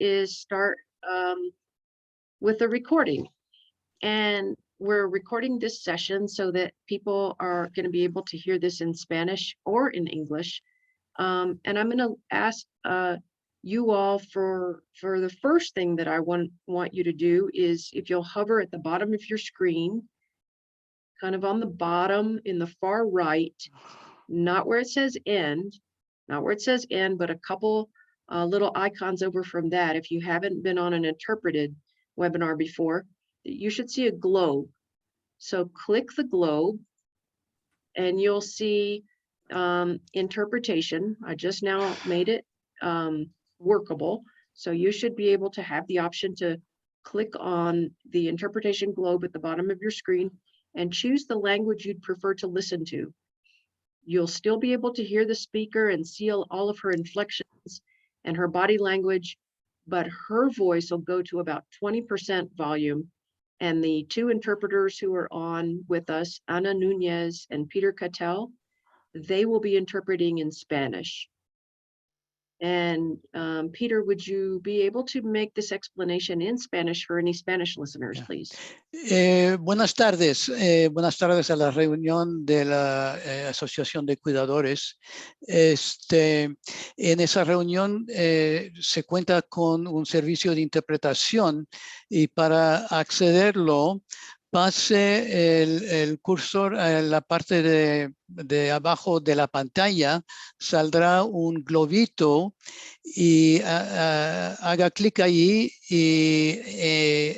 is start with a recording. And we're recording this session so that people are going to be able to hear this in Spanish or in English. And I'm going to ask you all for the first thing that I want you to do is if you'll hover at the bottom of your screen, kind of on the bottom in the far right, not where it says end, but a couple little icons over from that. If you haven't been on an interpreted webinar before, you should see a globe. So click the globe and you'll see interpretation. I just now made it workable. So you should be able to have the option to click on the interpretation globe at the bottom of your screen and choose the language you'd prefer to listen to. You'll still be able to hear the speaker and see all of her inflections and her body language, but her voice will go to about 20% volume. And the two interpreters who are on with us, Ana Nunez and Peter Cattell, they will be interpreting in Spanish. And Peter, would you be able to make this explanation in Spanish for any Spanish listeners, please? Buenas tardes. Buenas tardes a la reunión de la Asociación de Cuidadores. En esa reunión se cuenta con un servicio de interpretación y para accederlo, pase el cursor a la parte de abajo de la pantalla, saldrá un globito y haga clic ahí y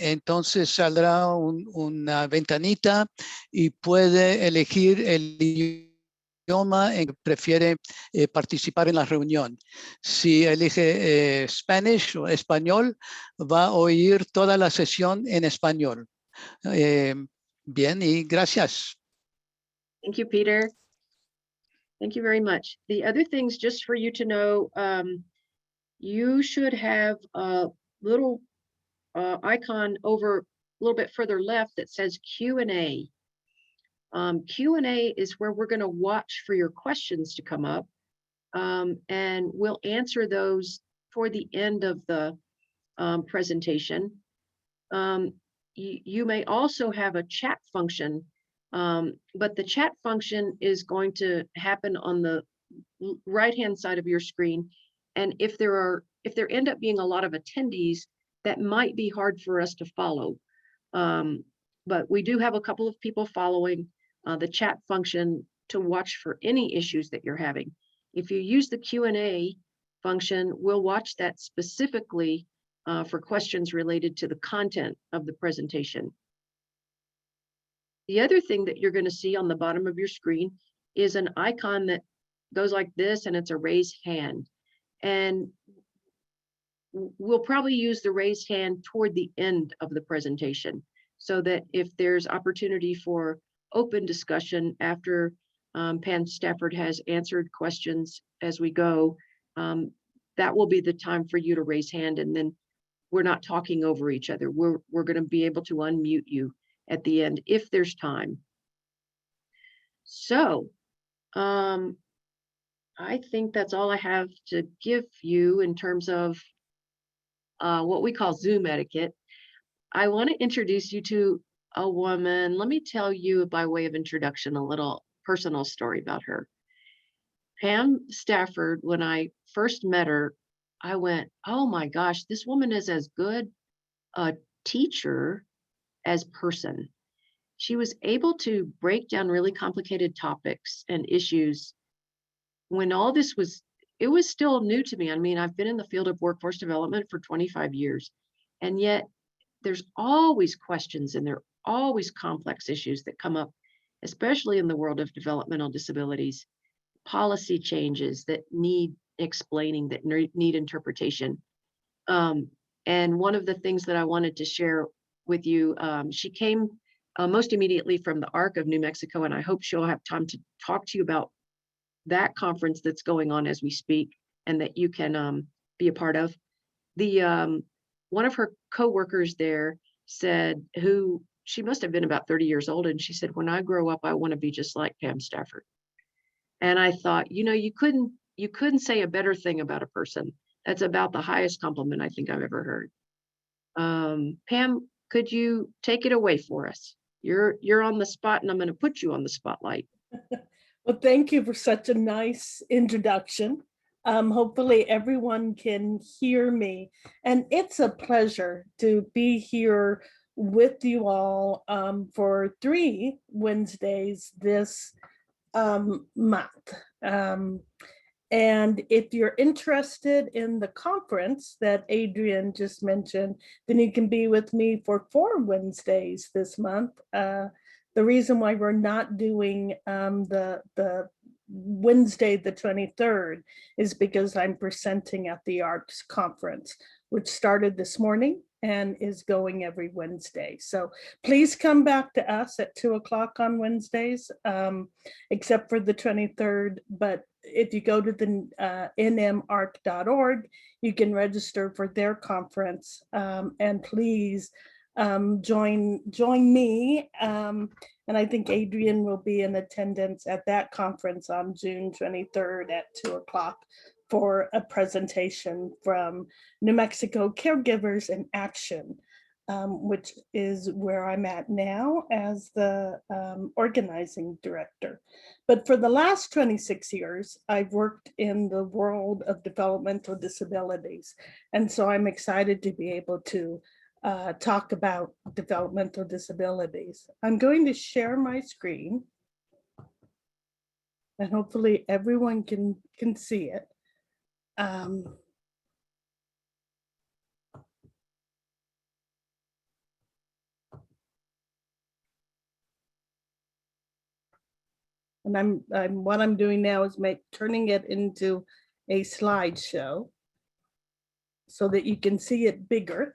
entonces saldrá una ventanita y puede elegir el idioma en que prefiere participar en la reunión. Si elige Spanish o español, va a oír toda la sesión en español. Bien, y gracias. Thank you, Peter. Thank you very much. The other things, just for you to know, you should have a little icon over a little bit further left that says Q&A. Q&A is where we're going to watch for your questions to come up, and we'll answer those for the end of the presentation. You may also have a chat function, but the chat function is going to happen on the right-hand side of your screen. And if there end up being a lot of attendees, that might be hard for us to follow. But we do have a couple of people following the chat function to watch for any issues that you're having. If you use the Q&A function, we'll watch that specifically for questions related to the content of the presentation. The other thing that you're going to see on the bottom of your screen is an icon that goes like this, and it's a raised hand. And we'll probably use the raised hand toward the end of the presentation so that if there's opportunity for open discussion after Pam Stafford has answered questions as we go, that will be the time for you to raise hand, and then we're not talking over each other. We're going to be able to unmute you at the end if there's time. So I think that's all I have to give you in terms of what we call Zoom etiquette. I want to introduce you to a woman. Let me tell you by way of introduction a little personal story about her. Pam Stafford, when I first met her, I went, oh my gosh, this woman is as good a teacher as person. She was able to break down really complicated topics and issues when all this was, it was still new to me. I mean, I've been in the field of workforce development for 25 years, and yet there's always questions and there are always complex issues that come up, especially in the world of developmental disabilities, policy changes that need explaining, that need interpretation. And one of the things that I wanted to share with you, she came most immediately from the ARC of New Mexico, and I hope she'll have time to talk to you about that conference that's going on as we speak and that you can be a part of. One of her co-workers there said, she must have been about 30 years old, and she said, when I grow up, I want to be just like Pam Stafford. And I thought, you know, you couldn't say a better thing about a person That's about the highest compliment I think I've ever heard. Pam, could you take it away for us? You're on the spot, and I'm going to put you on the spotlight. Well, thank you for such a nice introduction. Hopefully everyone can hear me. And it's a pleasure to be here with you all for 3 Wednesdays this month. And if you're interested in the conference that Adrian just mentioned, then you can be with me for 4 Wednesdays this month. The reason why we're not doing the Wednesday, the 23rd, is because I'm presenting at the Arts Conference, which started this morning and is going every Wednesday. So please come back to us at 2 o'clock on Wednesdays, except for the 23rd. But if you go to the nmarc.org, you can register for their conference, and please join me. And I think Adrian will be in attendance at that conference on June 23rd at 2 o'clock for a presentation from New Mexico Caregivers in Action, which is where I'm at now as the organizing director. But for the last 26 years, I've worked in the world of developmental disabilities. And so I'm excited to be able to talk about developmental disabilities. I'm going to share my screen, and hopefully everyone can see it. And what I'm doing now is turning it into a slideshow so that you can see it bigger.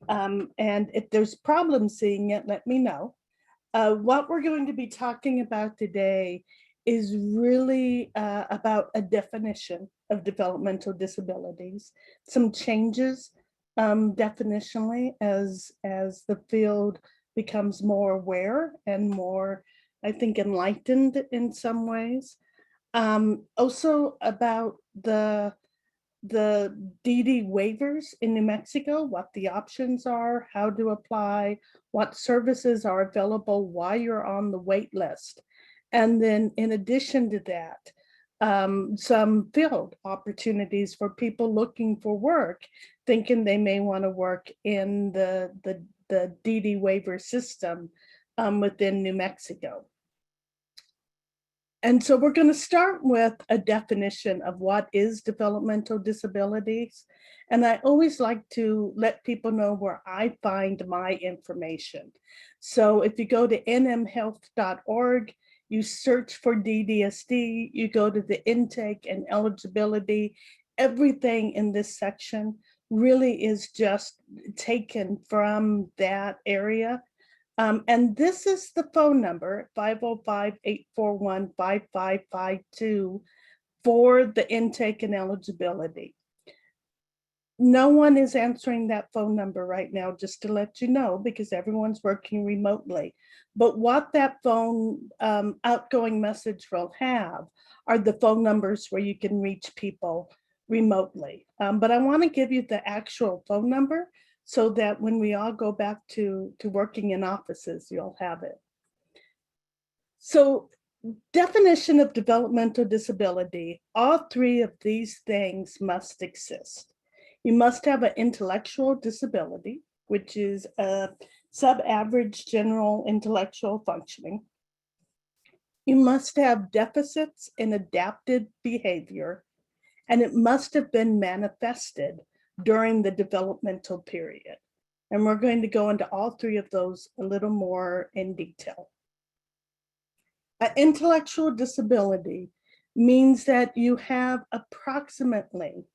And if there's problems seeing it, let me know. What we're going to be talking about today is really about a definition of developmental disabilities, some changes definitionally as the field becomes more aware and more, I think, enlightened in some ways. Also about the DD waivers in New Mexico, what the options are, how to apply, what services are available while you're on the wait list. And then in addition to that, some field opportunities for people looking for work, thinking they may want to work in the DD waiver system within New Mexico. And so we're going to start with a definition of what is developmental disabilities. And I always like to let people know where I find my information. So if you go to nmhealth.org, you search for DDSD, you go to the intake and eligibility, everything in this section really is just taken from that area. And this is the phone number, 505-841-5552 for the intake and eligibility. No one is answering that phone number right now, just to let you know, because everyone's working remotely. But what that phone outgoing message will have are the phone numbers where you can reach people remotely. But I want to give you the actual phone number so that when we all go back to working in offices, you'll have it. So definition of developmental disability, all 3 of these things must exist. You must have an intellectual disability, which is a sub-average general intellectual functioning. You must have deficits in adapted behavior, and it must have been manifested during the developmental period. And we're going to go into all 3 of those a little more in detail. An intellectual disability means that you have approximately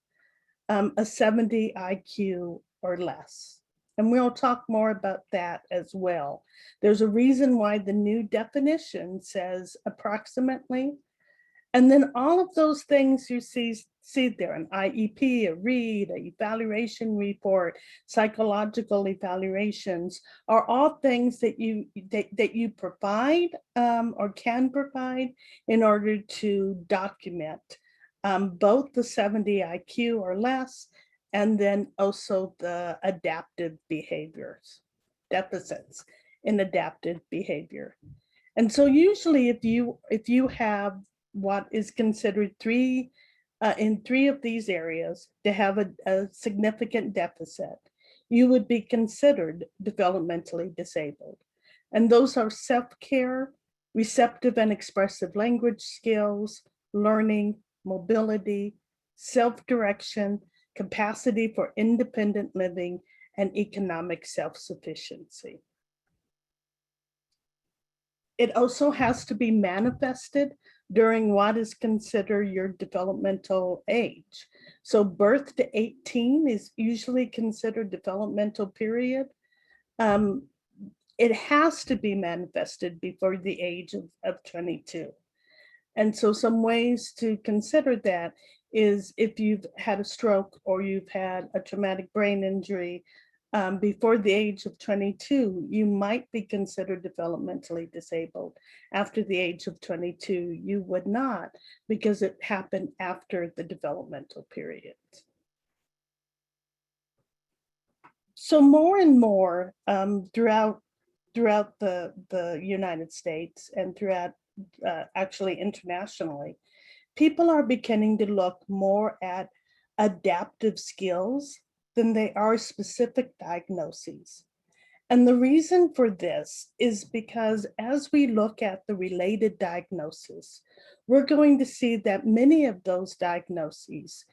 a 70 IQ or less. And we'll talk more about that as well. There's a reason why the new definition says approximately. And then all of those things you see there, an IEP, a READ, an evaluation report, psychological evaluations, are all things that you provide or can provide in order to document both the 70 IQ or less, and then also the adaptive behaviors, deficits in adaptive behavior. And so usually if you have what is considered in three of these areas to have a significant deficit, you would be considered developmentally disabled. And those are self-care, receptive and expressive language skills, learning, mobility, self-direction, capacity for independent living, and economic self-sufficiency. It also has to be manifested during what is considered your developmental age. So birth to 18 is usually considered developmental period. It has to be manifested before the age of 22. And so some ways to consider that is if you've had a stroke or you've had a traumatic brain injury before the age of 22, you might be considered developmentally disabled. After the age of 22, you would not, because it happened after the developmental period. So more and more throughout the United States and throughout actually internationally, people are beginning to look more at adaptive skills than they are specific diagnoses. And the reason for this is because as we look at the related diagnoses, we're going to see that many of those diagnoses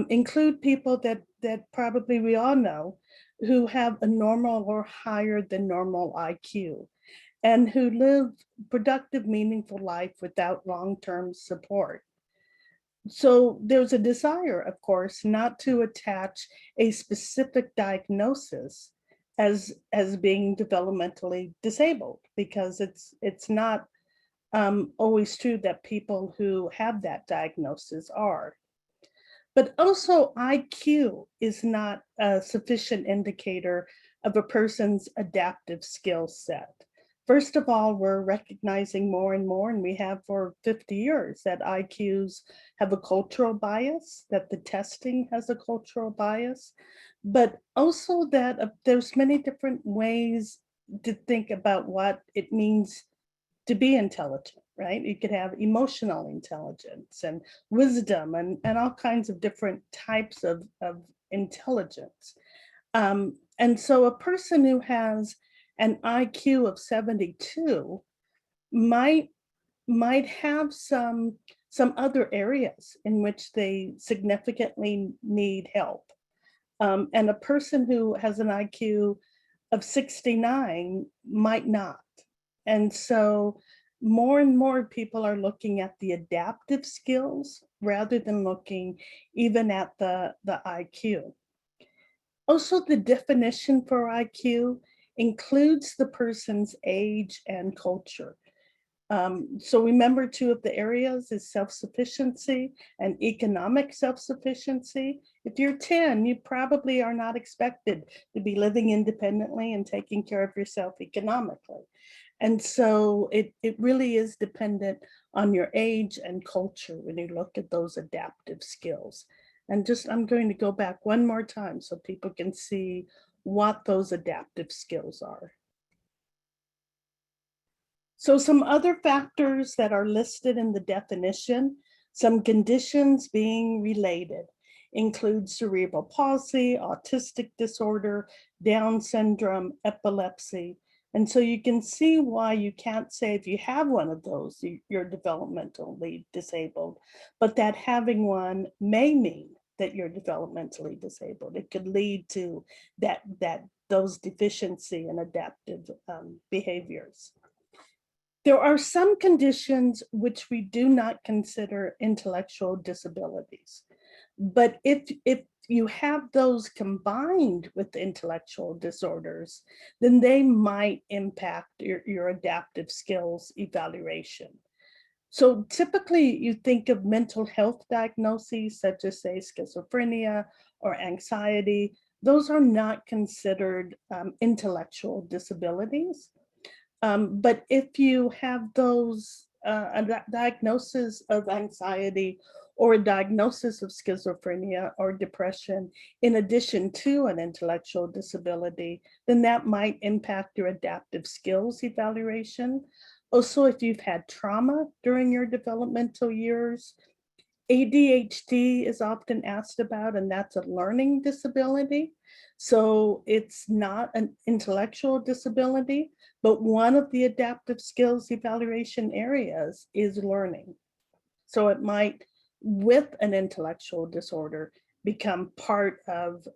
include people that probably we all know who have a normal or higher than normal IQ and who live productive, meaningful life without long-term support. So there's a desire, of course, not to attach a specific diagnosis as being developmentally disabled, because it's not always true that people who have that diagnosis are. But also IQ is not a sufficient indicator of a person's adaptive skill set. First of all, we're recognizing more and more, and we have for 50 years, that IQs have a cultural bias, that the testing has a cultural bias, but also that there's many different ways to think about what it means to be intelligent, right? You could have emotional intelligence and wisdom and all kinds of different types of intelligence. And so a person who has an IQ of 72 might have some other areas in which they significantly need help. And a person who has an IQ of 69 might not. And so more and more people are looking at the adaptive skills rather than looking even at the IQ. Also, the definition for IQ includes the person's age and culture. So remember, two of the areas is self-sufficiency and economic self-sufficiency. If you're 10, you probably are not expected to be living independently and taking care of yourself economically. And so it really is dependent on your age and culture when you look at those adaptive skills. And I'm going to go back one more time so people can see what those adaptive skills are. So some other factors that are listed in the definition, some conditions being related, include cerebral palsy, autistic disorder, Down syndrome, epilepsy. And so you can see why you can't say if you have one of those, you're developmentally disabled, but that having one may mean that you're developmentally disabled. It could lead to those deficiency and adaptive behaviors. There are some conditions which we do not consider intellectual disabilities, but if you have those combined with intellectual disorders, then they might impact your adaptive skills evaluation. So typically you think of mental health diagnoses such as, say, schizophrenia or anxiety. Those are not considered intellectual disabilities. But if you have those diagnosis of anxiety or a diagnosis of schizophrenia or depression in addition to an intellectual disability, then that might impact your adaptive skills evaluation. Also, if you've had trauma during your developmental years, ADHD is often asked about, and that's a learning disability. So it's not an intellectual disability, but one of the adaptive skills evaluation areas is learning. So it might, with an intellectual disorder, become part of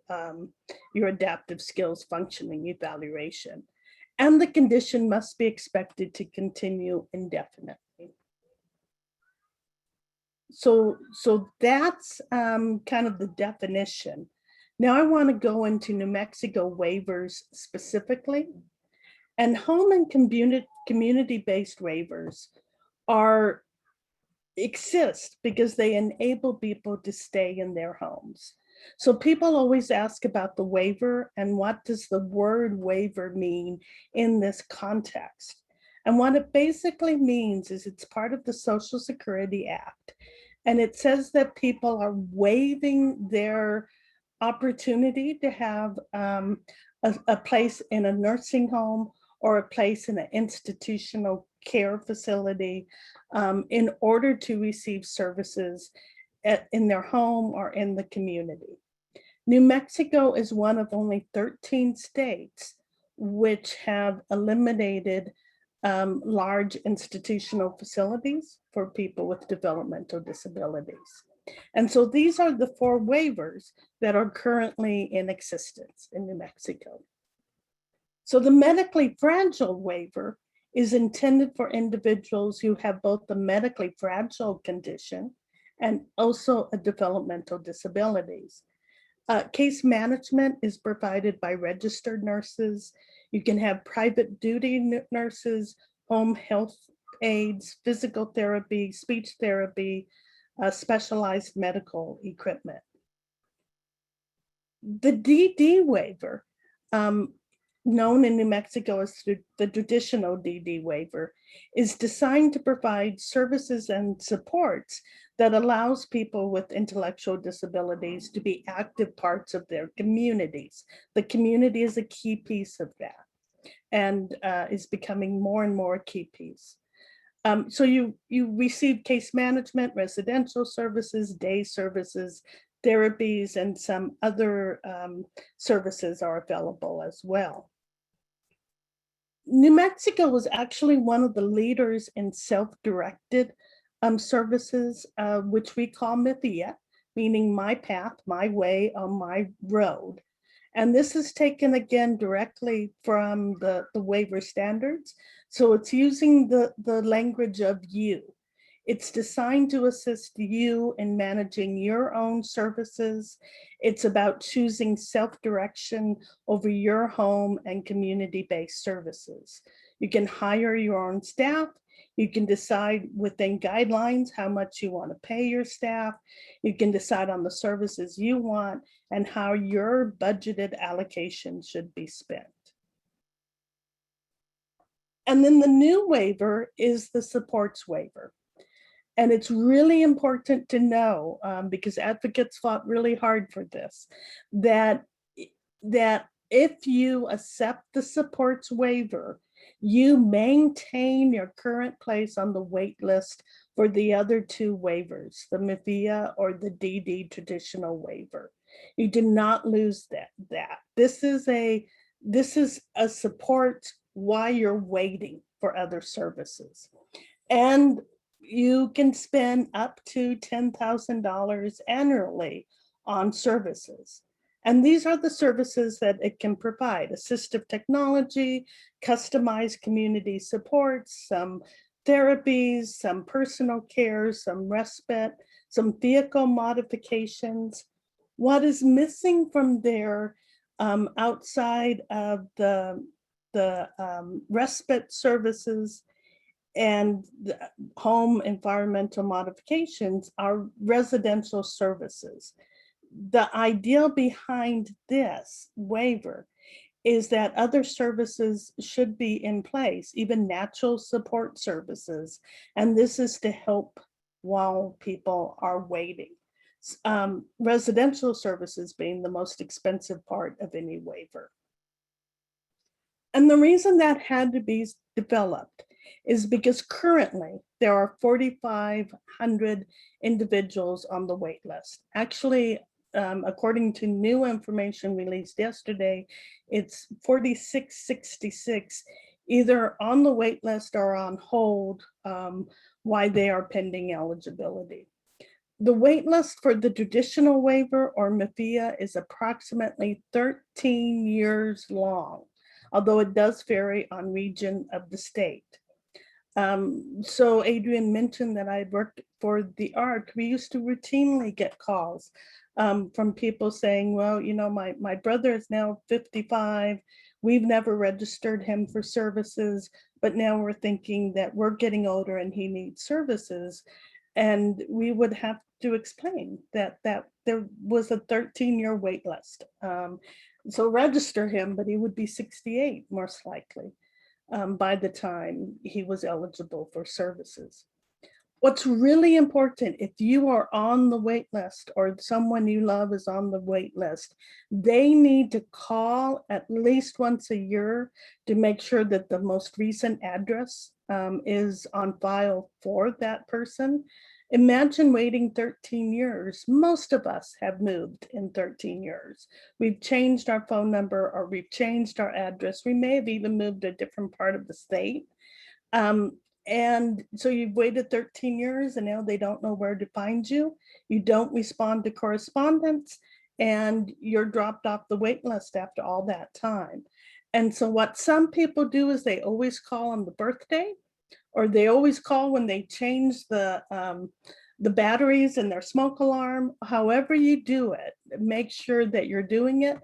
your adaptive skills functioning evaluation. And the condition must be expected to continue indefinitely. So that's kind of the definition. Now I want to go into New Mexico waivers specifically. And home and community-based waivers exist because they enable people to stay in their homes. So people always ask about the waiver and what does the word waiver mean in this context? And what it basically means is it's part of the Social Security Act. And it says that people are waiving their opportunity to have a place in a nursing home or a place in an institutional care facility in order to receive services in their home or in the community. New Mexico is one of only 13 states which have eliminated large institutional facilities for people with developmental disabilities. And so these are the 4 waivers that are currently in existence in New Mexico. So the medically fragile waiver is intended for individuals who have both the medically fragile condition and also a developmental disabilities. Case management is provided by registered nurses. You can have private duty nurses, home health aides, physical therapy, speech therapy, specialized medical equipment. The DD waiver, known in New Mexico as the traditional DD waiver, is designed to provide services and supports that allows people with intellectual disabilities to be active parts of their communities. The community is a key piece of that and is becoming more and more a key piece. So you receive case management, residential services, day services, therapies, and some other services are available as well. New Mexico was actually one of the leaders in self-directed services, which we call Mythia, meaning my path, my way, on my road. And this is taken again directly from the waiver standards. So it's using the language of you. It's designed to assist you in managing your own services. It's about choosing self-direction over your home and community-based services. You can hire your own staff. You can decide within guidelines how much you want to pay your staff. You can decide on the services you want and how your budgeted allocation should be spent. And then the new waiver is the supports waiver. And it's really important to know, because advocates fought really hard for this, that if you accept the supports waiver, you maintain your current place on the wait list for the other 2 waivers, the Mythia or the DD traditional waiver. You do not lose that. This is a support while you're waiting for other services. And you can spend up to $10,000 annually on services. And these are the services that it can provide: assistive technology, customized community supports, some therapies, some personal care, some respite, some vehicle modifications. What is missing from there, outside of the respite services and the home environmental modifications, are residential services. The idea behind this waiver is that other services should be in place, even natural support services. And this is to help while people are waiting. Residential services being the most expensive part of any waiver. And the reason that had to be developed is because currently there are 4,500 individuals on the wait list. Actually, according to new information released yesterday, it's 4,666 either on the wait list or on hold while they are pending eligibility. The wait list for the traditional waiver or Mythia is approximately 13 years long, although it does vary on region of the state. So Adrian mentioned that I worked for the ARC. We used to routinely get calls from people saying, well, you know, my brother is now 55. We've never registered him for services, but now we're thinking that we're getting older and he needs services. And we would have to explain that there was a 13-year wait list. So register him, but he would be 68 most likely by the time he was eligible for services. What's really important, if you are on the wait list or someone you love is on the wait list, they need to call at least once a year to make sure that the most recent address is on file for that person. Imagine waiting 13 years. Most of us have moved in 13 years. We've changed our phone number or we've changed our address. We may have even moved to a different part of the state. And so you've waited 13 years and now they don't know where to find you. You don't respond to correspondence and you're dropped off the wait list after all that time. And so what some people do is they always call on the birthday, or they always call when they change the batteries in their smoke alarm. However you do it, make sure that you're doing it.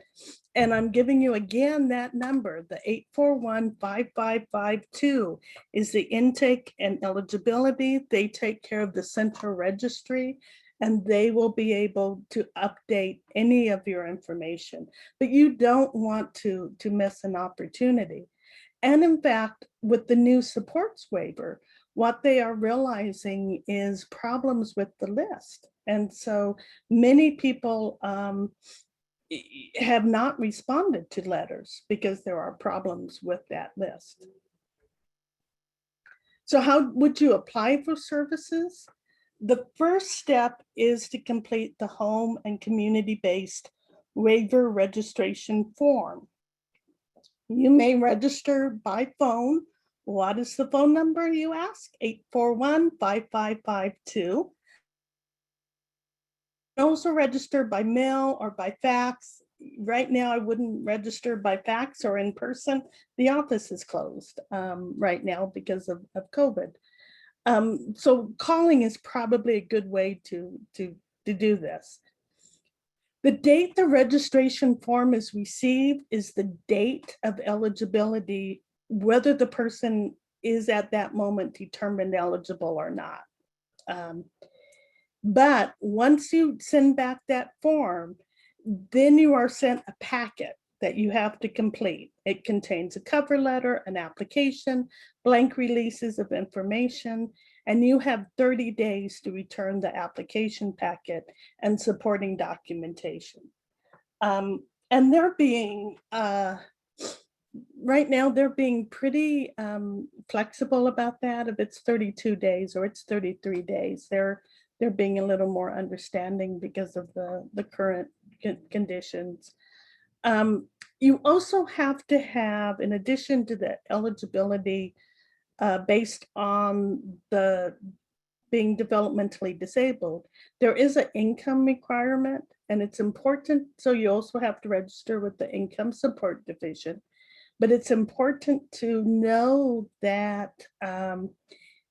And I'm giving you again that number, the 841-5552 is the intake and eligibility. They take care of the central registry and they will be able to update any of your information. But you don't want to miss an opportunity. And in fact, with the new supports waiver, what they are realizing is problems with the list. And so many people have not responded to letters because there are problems with that list. So how would you apply for services? The first step is to complete the home and community-based waiver registration form. You may register by phone. What is the phone number, you ask? 841-5552. Also register by mail or by fax. Right now, I wouldn't register by fax or in person. The office is closed right now because of COVID. So calling is probably a good way to do this. The date the registration form is received is the date of eligibility, whether the person is at that moment determined eligible or not. But once you send back that form, then you are sent a packet that you have to complete. It contains a cover letter, an application, blank releases of information, and you have 30 days to return the application packet and supporting documentation. And they're being, right now, they're being pretty flexible about that. If it's 32 days or it's 33 days, they're being a little more understanding because of the current conditions. You also have to have, in addition to the eligibility based on the being developmentally disabled, there is an income requirement, and it's important. So you also have to register with the Income Support Division, but it's important to know that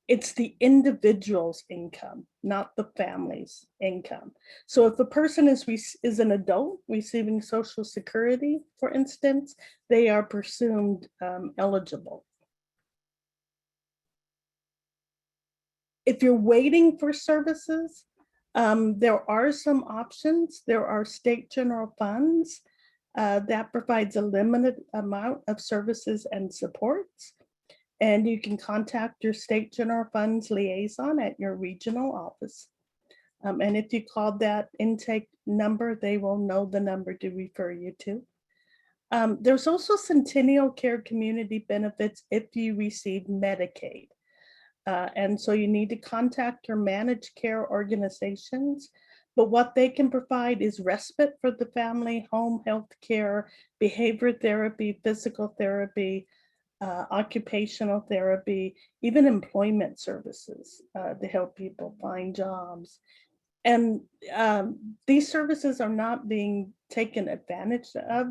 it's the individual's income, not the family's income. So if a person is an adult receiving Social Security, for instance, they are presumed eligible. If you're waiting for services, there are some options. There are state general funds That provides a limited amount of services and supports. And you can contact your state general funds liaison at your regional office. And if you call that intake number, they will know the number to refer you to. There's also Centennial Care Community Benefits if you receive Medicaid. And so you need to contact your managed care organizations, but what they can provide is respite for the family, home health care, behavior therapy, physical therapy, occupational therapy, even employment services to help people find jobs. And these services are not being taken advantage of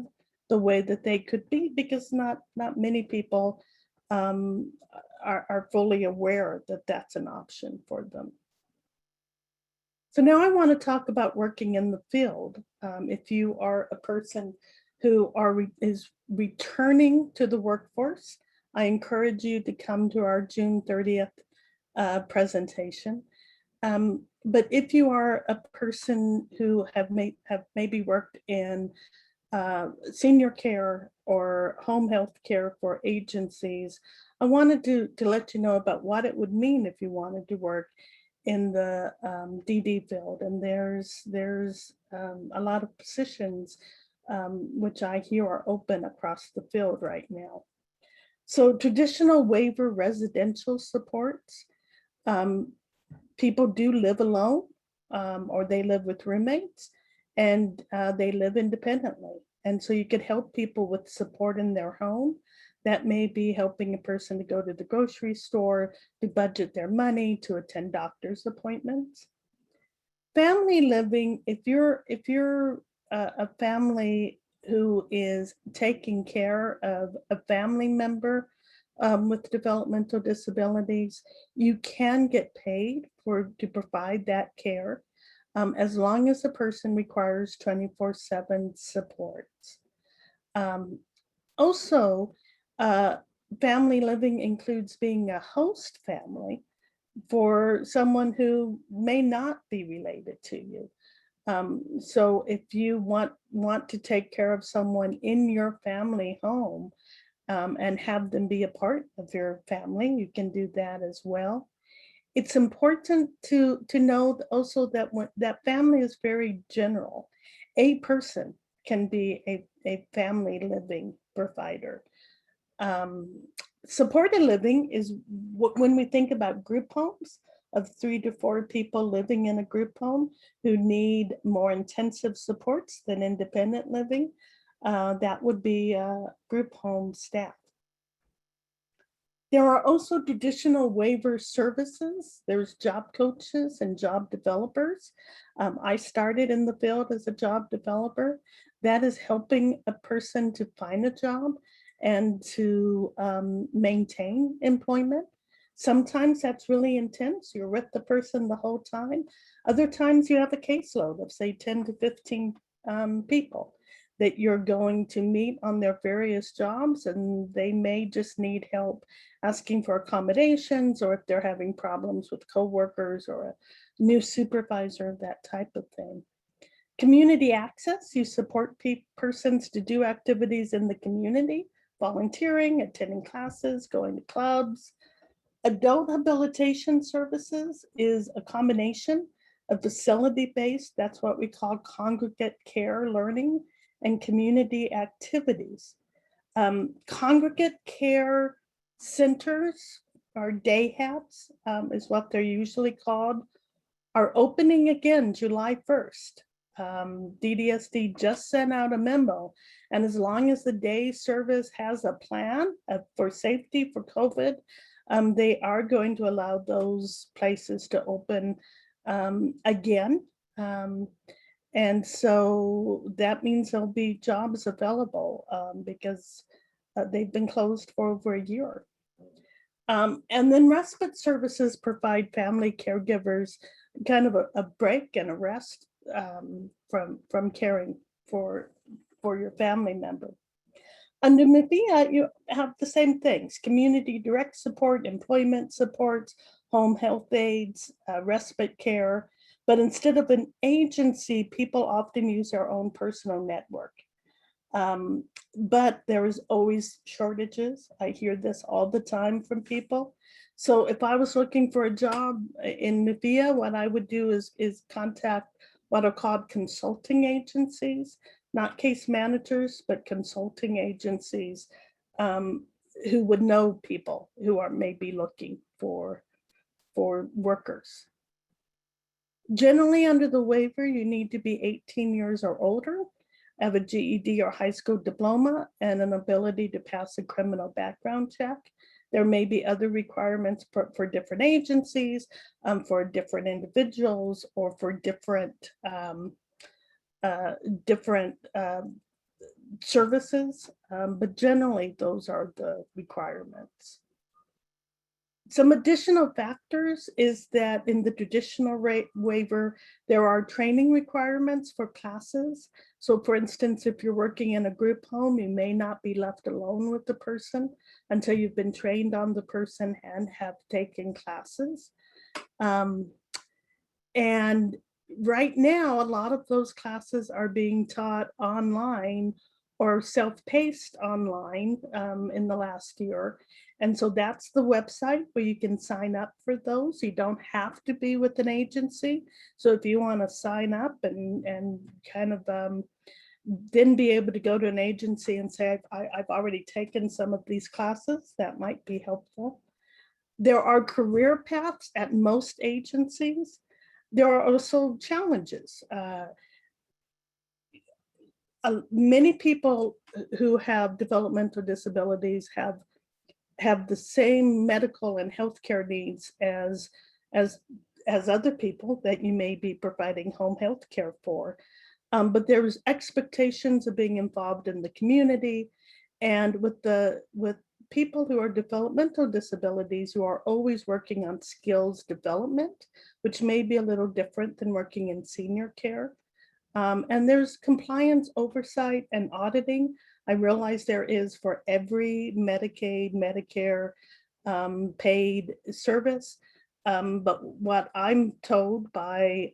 the way that they could be, because not many people are fully aware that that's an option for them. So now I want to talk about working in the field. If you are a person who is returning to the workforce, I encourage you to come to our June 30th presentation. But if you are a person who have maybe worked in senior care or home health care for agencies, I wanted to let you know about what it would mean if you wanted to work in the DD field. And there's a lot of positions which I hear are open across the field right now. So traditional waiver residential supports, people do live alone or they live with roommates, and they live independently. And so you could help people with support in their home. That may be helping a person to go to the grocery store, to budget their money, to attend doctor's appointments. Family living, if you're a family who is taking care of a family member with developmental disabilities, you can get paid to provide that care as long as the person requires 24/7 support. Also, family living includes being a host family for someone who may not be related to you. So if you want to take care of someone in your family home and have them be a part of your family, you can do that as well. It's important to know also that that family is very general. A person can be a family living provider. Supported living is when we think about group homes of 3 to 4 people living in a group home who need more intensive supports than independent living, that would be group home staff. There are also traditional waiver services. There's job coaches and job developers. I started in the field as a job developer. That is helping a person to find a job and to maintain employment. Sometimes that's really intense. You're with the person the whole time. Other times you have a caseload of say 10 to 15 people that you're going to meet on their various jobs, and they may just need help asking for accommodations, or if they're having problems with coworkers or a new supervisor, that type of thing. Community access, you support persons to do activities in the community, volunteering, attending classes, going to clubs. Adult habilitation services is a combination of facility-based, that's what we call congregate care learning, and community activities. Congregate care centers, or day hats is what they're usually called, are opening again July 1st. DDSD just sent out a memo, and as long as the day service has a plan for safety for COVID, they are going to allow those places to open again. And so that means there'll be jobs available because they've been closed for over a year. And then respite services provide family caregivers kind of a break and a rest from caring for your family member. Under Mythia, you have the same things: community direct support, employment support, home health aides, respite care. But instead of an agency, people often use their own personal network. But there is always shortages. I hear this all the time from people. So if I was looking for a job in Mythia, what I would do is contact what are called consulting agencies, not case managers, but consulting agencies who would know people who are maybe looking for workers. Generally, under the waiver, you need to be 18 years or older, have a GED or high school diploma, and an ability to pass a criminal background check. There may be other requirements for different agencies, for different individuals, or for different services, but generally those are the requirements. Some additional factors is that in the traditional waiver, there are training requirements for classes. So for instance, if you're working in a group home, you may not be left alone with the person until you've been trained on the person and have taken classes. And right now, a lot of those classes are being taught online or self-paced online in the last year. And so that's the website where you can sign up for those. You don't have to be with an agency. So if you want to sign up and kind of then be able to go to an agency and say, I've already taken some of these classes, that might be helpful. There are career paths at most agencies. There are also challenges. Many people who have developmental disabilities have the same medical and healthcare needs as other people that you may be providing home health care for. But there's expectations of being involved in the community, and with people who are developmental disabilities who are always working on skills development, which may be a little different than working in senior care. And there's compliance oversight and auditing. I realize there is for every Medicaid, Medicare paid service. But what I'm told by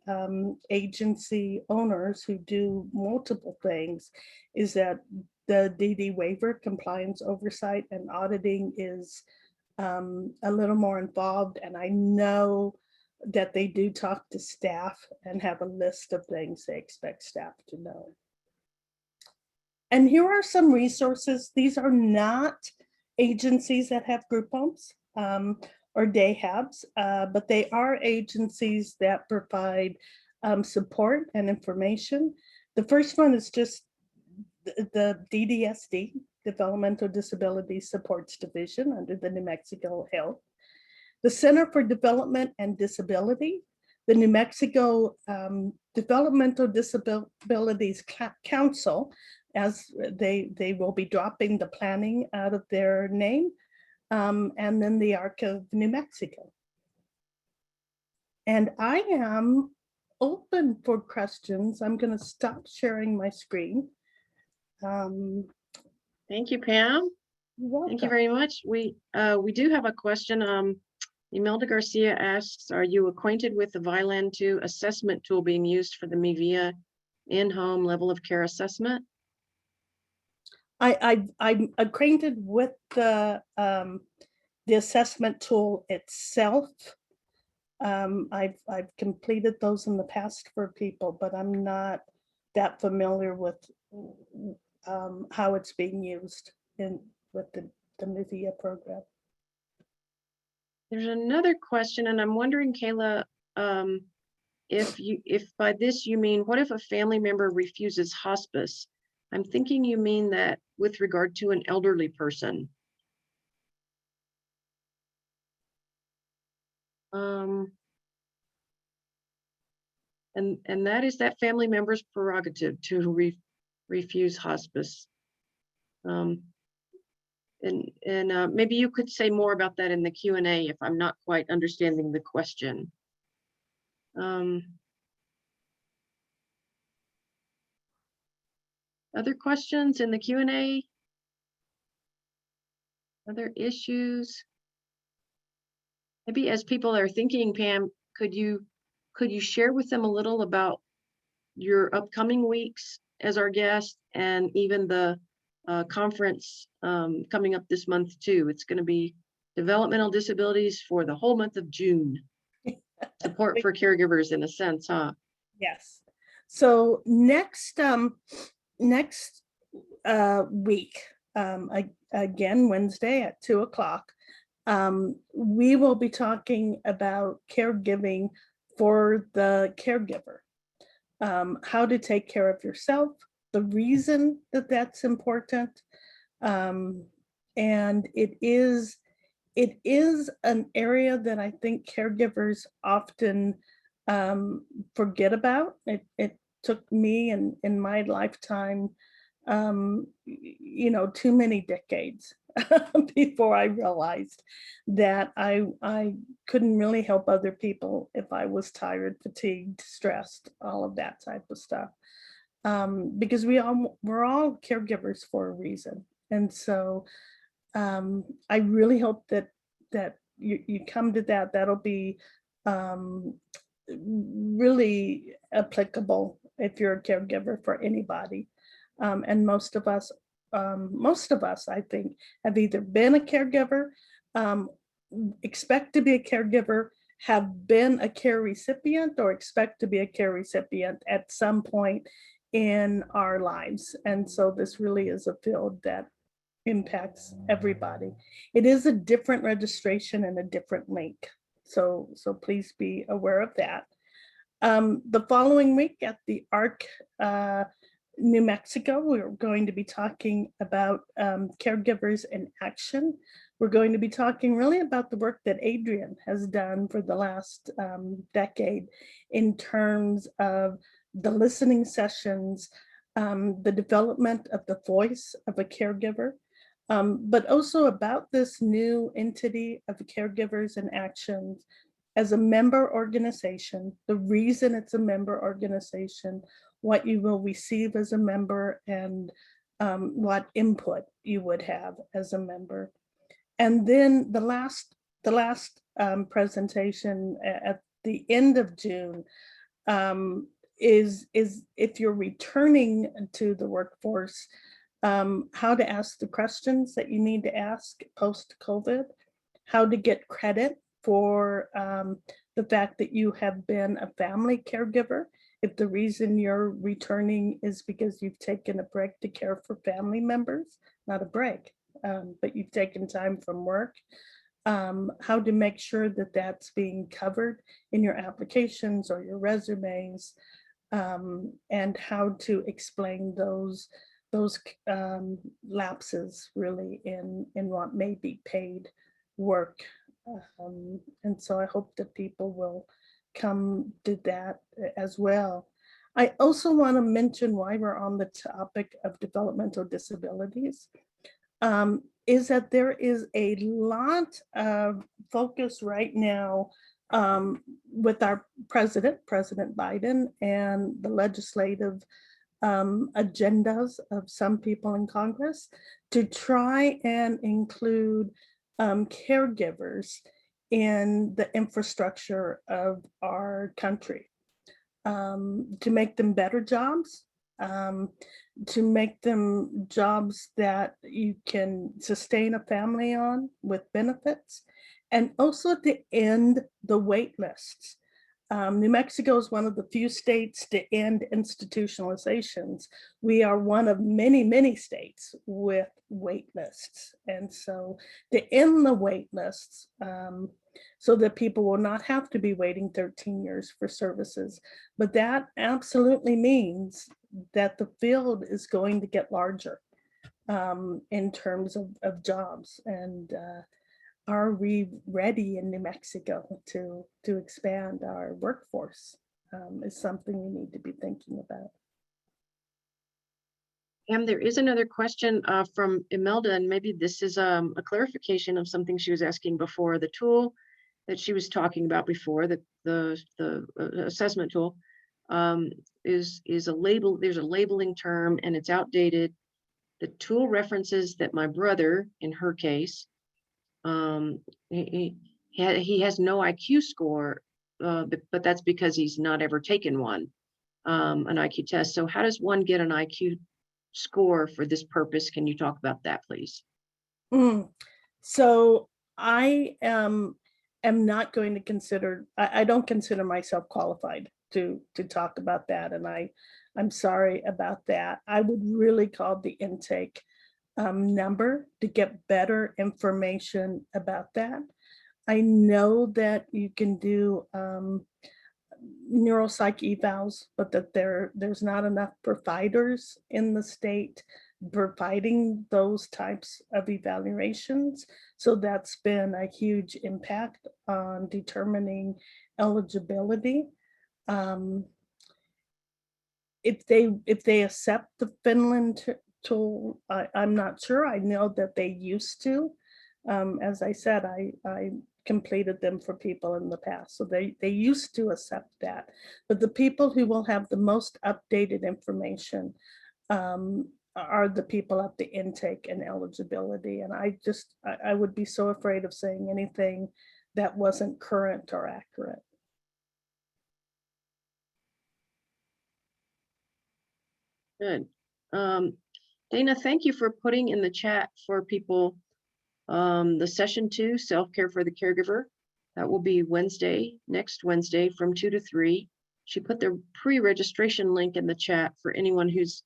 agency owners who do multiple things is that the DD waiver compliance oversight and auditing is a little more involved. And I know that they do talk to staff and have a list of things they expect staff to know. And here are some resources. These are not agencies that have group homes or day habs, but they are agencies that provide support and information. The first one is just the DDSD, Developmental Disabilities Supports Division under the New Mexico Health. The Center for Development and Disability, the New Mexico Developmental Disabilities Council, as they will be dropping the planning out of their name, and then the ARC of New Mexico. And I am open for questions. I'm going to stop sharing my screen. Thank you, Pam. Thank you very much. We do have a question. Imelda Garcia asks, are you acquainted with the VILAN 2 assessment tool being used for the Mythia in-home level of care assessment? I'm acquainted with the assessment tool itself. I've completed those in the past for people, but I'm not that familiar with how it's being used with the Mythia program. There's another question, and I'm wondering, Kayla, if by this you mean, what if a family member refuses hospice? I'm thinking you mean that with regard to an elderly person. And that is that family member's prerogative to refuse hospice. And maybe you could say more about that in the Q&A if I'm not quite understanding the question. Other questions in the Q&A? Other issues? Maybe as people are thinking, Pam, could you share with them a little about your upcoming weeks as our guest, and even the conference coming up this month too. It's going to be developmental disabilities for the whole month of June. Support for caregivers in a sense, huh? Yes. So next week, again, Wednesday at 2:00, we will be talking about caregiving for the caregiver, how to take care of yourself, the reason that that's important. And it is an area that I think caregivers often forget about. It took me in my lifetime, too many decades before I realized that I couldn't really help other people if I was tired, fatigued, stressed, all of that type of stuff. Because we're all caregivers for a reason. And so I really hope that you come to that. That'll be really applicable if you're a caregiver for anybody. And most of us, I think, have either been a caregiver, expect to be a caregiver, have been a care recipient, or expect to be a care recipient at some point in our lives. And so this really is a field that impacts everybody. It is a different registration and a different link. So please be aware of that. The following week at the ARC New Mexico, we're going to be talking about caregivers in action. We're going to be talking really about the work that Adrian has done for the last decade in terms of the listening sessions, the development of the voice of a caregiver, but also about this new entity of caregivers in action as a member organization, the reason it's a member organization, what you will receive as a member, and what input you would have as a member. And then the last presentation at the end of June is if you're returning to the workforce, how to ask the questions that you need to ask post-COVID, how to get credit for the fact that you have been a family caregiver. If the reason you're returning is because you've taken a break to care for family members, not a break, but you've taken time from work, how to make sure that that's being covered in your applications or your resumes, and how to explain those lapses really in what may be paid work. And so I hope that people will come to that as well. I also want to mention, why we're on the topic of developmental disabilities, is that there is a lot of focus right now with our President Biden, and the legislative agendas of some people in Congress to try and include caregivers in the infrastructure of our country, to make them better jobs, to make them jobs that you can sustain a family on with benefits, and also to end the wait lists. New Mexico is one of the few states to end institutionalizations. We are one of many, many states with wait lists. And so to end the wait lists, so that people will not have to be waiting 13 years for services. But that absolutely means that the field is going to get larger in terms of jobs. And are we ready in New Mexico to expand our workforce, is something we need to be thinking about. And there is another question from Imelda, and maybe this is a clarification of something she was asking before. The tool that she was talking about before, the assessment tool, is a label. There's a labeling term, and it's outdated. The tool references that my brother, in her case, he has no IQ score, but that's because he's not ever taken one. an IQ test. So how does one get an IQ score for this purpose? Can you talk about that, please? So I am not going to consider, I don't consider myself qualified to talk about that. And I'm sorry about that. I would really call the intake number to get better information about that. I know that you can do neuropsych evals, but that there's not enough providers in the state providing those types of evaluations. So that's been a huge impact on determining eligibility. If they accept the Finland tool, I'm not sure. I know that they used to. As I said, I completed them for people in the past. So they used to accept that. But the people who will have the most updated information are the people at the intake and eligibility. And I would be so afraid of saying anything that wasn't current or accurate. Good. Dana, thank you for putting in the chat for people the session 2, self-care for the caregiver. That will be Wednesday, next Wednesday from 2 to 3. She put the pre-registration link in the chat for anyone who's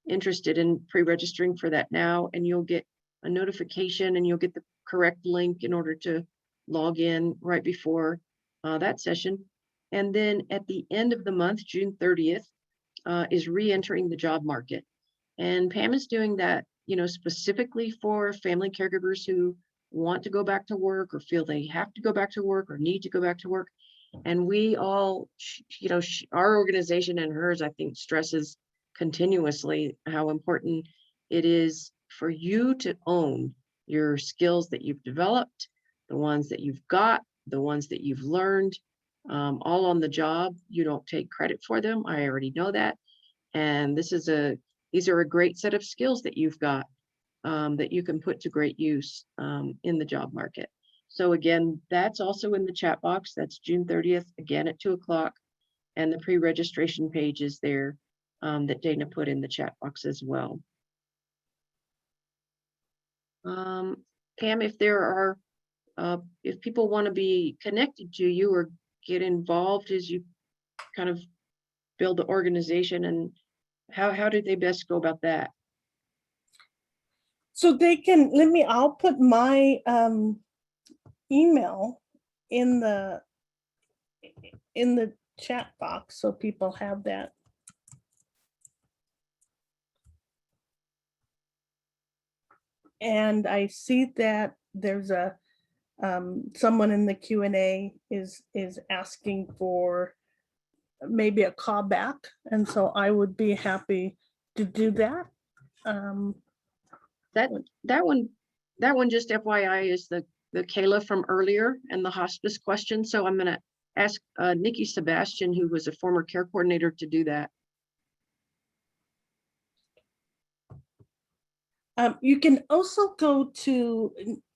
interested in pre-registering for that now, and you'll get a notification and you'll get the correct link in order to log in right before that session. And then at the end of the month, June 30th, is re-entering the job market. And Pam is doing that, specifically for family caregivers who want to go back to work or feel they have to go back to work or need to go back to work. And we all, our organization and hers, I think, stresses continuously how important it is for you to own your skills that you've developed, the ones that you've got, the ones that you've learned, all on the job. You don't take credit for them. I already know that. And these are a great set of skills that you've got that you can put to great use in the job market. So again, that's also in the chat box. That's June 30th, again at 2 o'clock. And the pre-registration page is there that Dana put in the chat box as well. Pam, if there are, if people want to be connected to you or get involved as you kind of build the organization, and how do they best go about that? So they can, I'll put my email in the chat box so people have that. And I see that there's a someone in the Q&A is asking for maybe a call back, and so I would be happy to do that. That one just FYI is the Kayla from earlier and the hospice question. So I'm going to ask Nikki Sebastian, who was a former care coordinator, to do that. You can also go to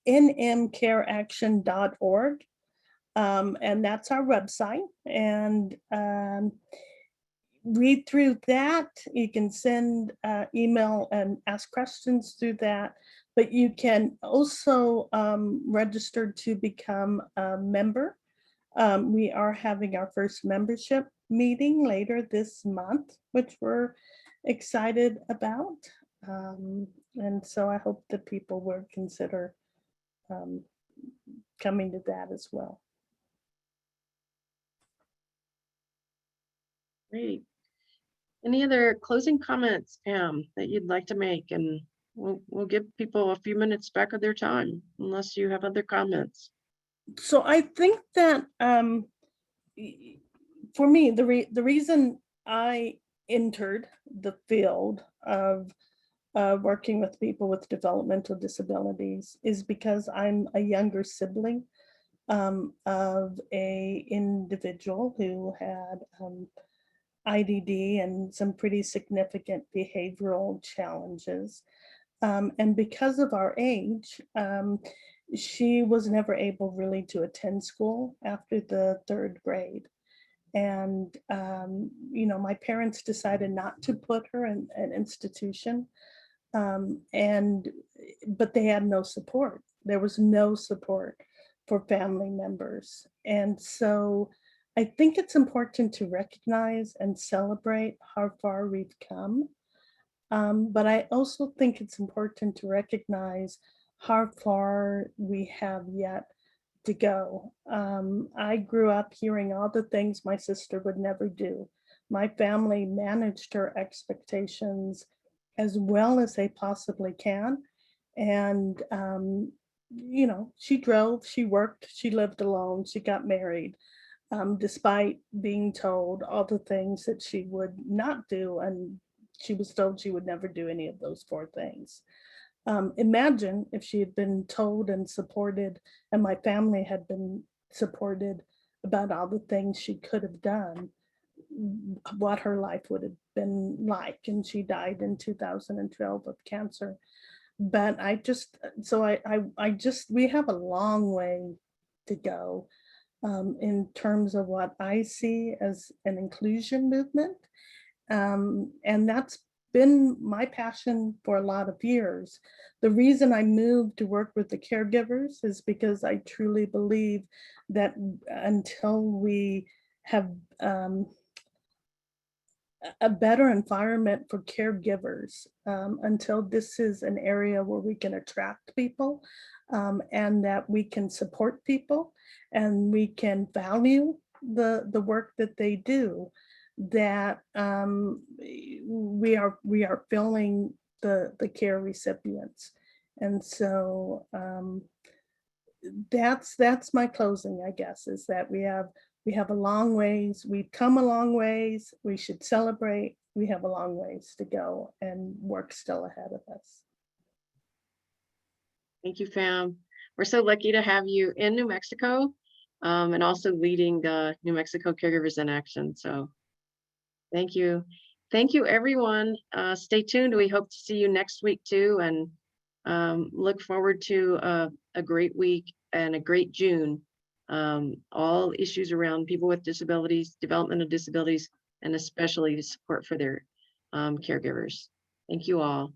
nmcareaction.org, and that's our website, and read through that. You can send email and ask questions through that, but you can also register to become a member. We are having our first membership meeting later this month, which we're excited about. And so I hope that people will consider coming to that as well. Great. Any other closing comments, Pam, that you'd like to make? And we'll give people a few minutes back of their time, unless you have other comments. So I think that for me, the reason I entered the field of working with people with developmental disabilities is because I'm a younger sibling of a individual who had IDD and some pretty significant behavioral challenges. And because of our age, she was never able really to attend school after the 3rd grade. And, you know, my parents decided not to put her in an institution. But they had no support. There was no support for family members. And so I think it's important to recognize and celebrate how far we've come. But I also think it's important to recognize how far we have yet to go. I grew up hearing all the things my sister would never do. My family managed her expectations as well as they possibly can. And, you know, she drove, she worked, she lived alone, she got married, despite being told all the things that she would not do. And she was told she would never do any of those 4 things. Imagine if she had been told and supported, and my family had been supported about all the things she could have done, what her life would have been like. And she died in 2012 of cancer. But we have a long way to go in terms of what I see as an inclusion movement. And that's been my passion for a lot of years. The reason I moved to work with the caregivers is because I truly believe that until we have a better environment for caregivers, until this is an area where we can attract people, and that we can support people and we can value the work that they do, that we are filling the care recipients. And so that's my closing, I guess, is that we have a long ways, we've come a long ways, we should celebrate, we have a long ways to go and work still ahead of us. Thank you, Fam. We're so lucky to have you in New Mexico, and also leading the New Mexico Caregivers in Action. So thank you. Thank you, everyone. Stay tuned. We hope to see you next week too, and look forward to a great week and a great June. All issues around people with disabilities, developmental disabilities, and especially support for their caregivers. Thank you all.